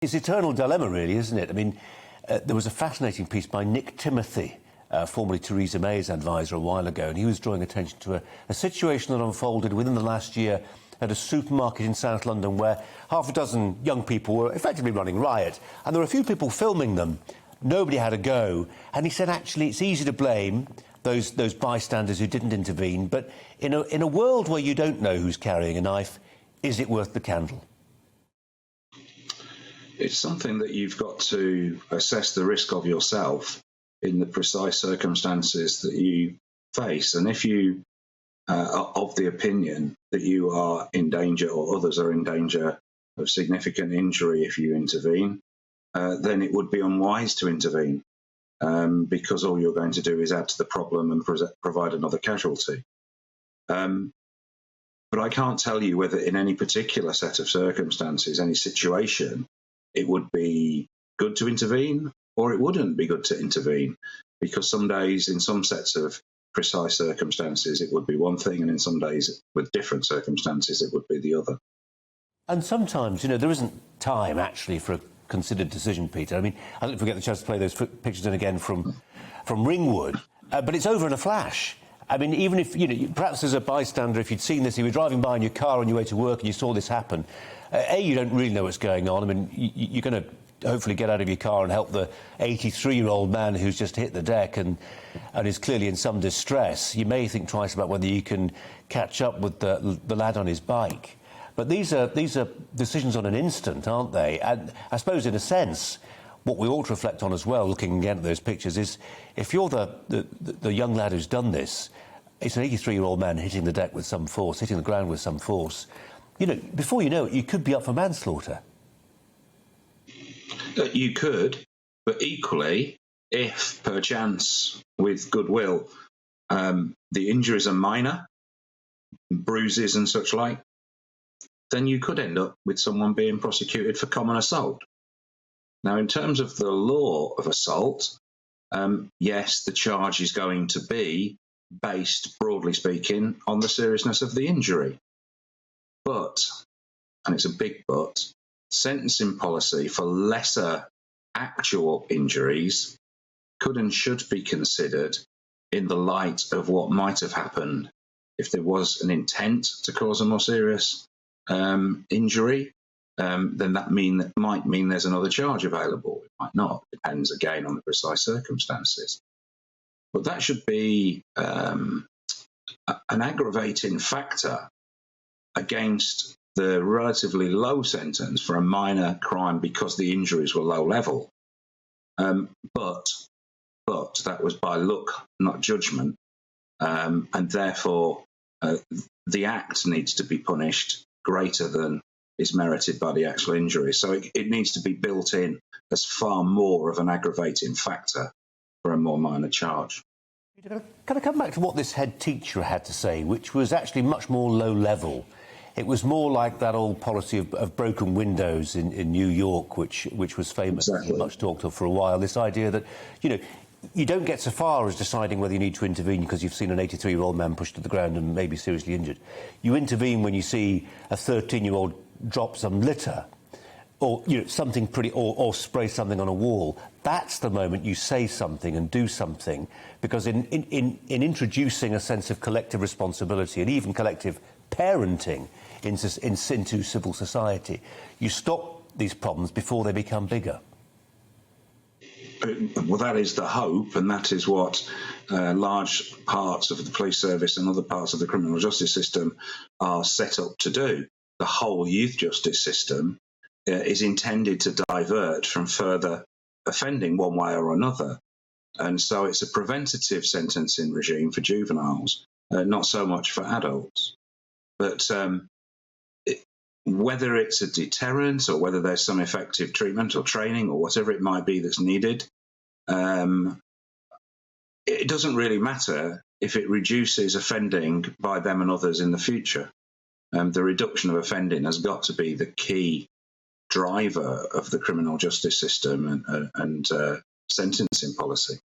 It's eternal dilemma, really, isn't it? I mean, there was a fascinating piece by Nick Timothy, formerly Theresa May's advisor, a while ago, and he was drawing attention to a situation that unfolded within the last year at a supermarket in South London where half a dozen young people were effectively running riot, and there were a few people filming them. Nobody had a go, and he said, actually, it's easy to blame those bystanders who didn't intervene, but in a world where you don't know who's carrying a knife, is it worth the candle? It's something that you've got to assess the risk of yourself in the precise circumstances that you face. And if you are of the opinion that you are in danger or others are in danger of significant injury if you intervene, then it would be unwise to intervene because all you're going to do is add to the problem and provide another casualty. But I can't tell you whether in any particular set of circumstances, any situation, it would be good to intervene or it wouldn't be good to intervene, because some days in some sets of precise circumstances it would be one thing, and in some days with different circumstances it would be the other. And sometimes, there isn't time actually for a considered decision, Peter. I mean, I don't forget the chance to play those pictures in again from Ringwood, but it's over in a flash. I mean, even if, perhaps as a bystander, if you'd seen this, you were driving by in your car on your way to work and you saw this happen, you don't really know what's going on. I mean, you're going to hopefully get out of your car and help the 83-year-old man who's just hit the deck and is clearly in some distress. You may think twice about whether you can catch up with the lad on his bike. But these are decisions on an instant, aren't they? And I suppose, in a sense, what we ought to reflect on as well, looking again at those pictures, is if you're the young lad who's done this, it's an 83-year-old man hitting the deck with some force, hitting the ground with some force. Before you know it, you could be up for manslaughter. You could, but equally, if perchance with goodwill, the injuries are minor, bruises and such like, then you could end up with someone being prosecuted for common assault. Now, in terms of the law of assault, yes, the charge is going to be based, broadly speaking, on the seriousness of the injury. But, and it's a big but, sentencing policy for lesser actual injuries could and should be considered in the light of what might have happened if there was an intent to cause a more serious injury. Then that might mean there's another charge available. It might not. Depends again on the precise circumstances. But that should be an aggravating factor against the relatively low sentence for a minor crime because the injuries were low level. But that was by luck, not judgment, and therefore the act needs to be punished greater than is merited by the actual injury. So it needs to be built in as far more of an aggravating factor for a more minor charge. Can I come back to what this head teacher had to say, which was actually much more low level? It was more like that old policy of broken windows in New York, which was famous, exactly. Much talked of for a while. This idea that, you don't get so far as deciding whether you need to intervene because you've seen an 83-year-old man pushed to the ground and maybe seriously injured. You intervene when you see a 13-year-old drop some litter or something pretty, or spray something on a wall. That's the moment you say something and do something, because in introducing a sense of collective responsibility and even collective parenting into civil society, you stop these problems before they become bigger. Well, that is the hope, and that is what large parts of the police service and other parts of the criminal justice system are set up to do. The whole youth justice system is intended to divert from further offending one way or another. And so it's a preventative sentencing regime for juveniles, not so much for adults. But whether it's a deterrent or whether there's some effective treatment or training or whatever it might be that's needed, it doesn't really matter if it reduces offending by them and others in the future. The reduction of offending has got to be the key driver of the criminal justice system and sentencing policy.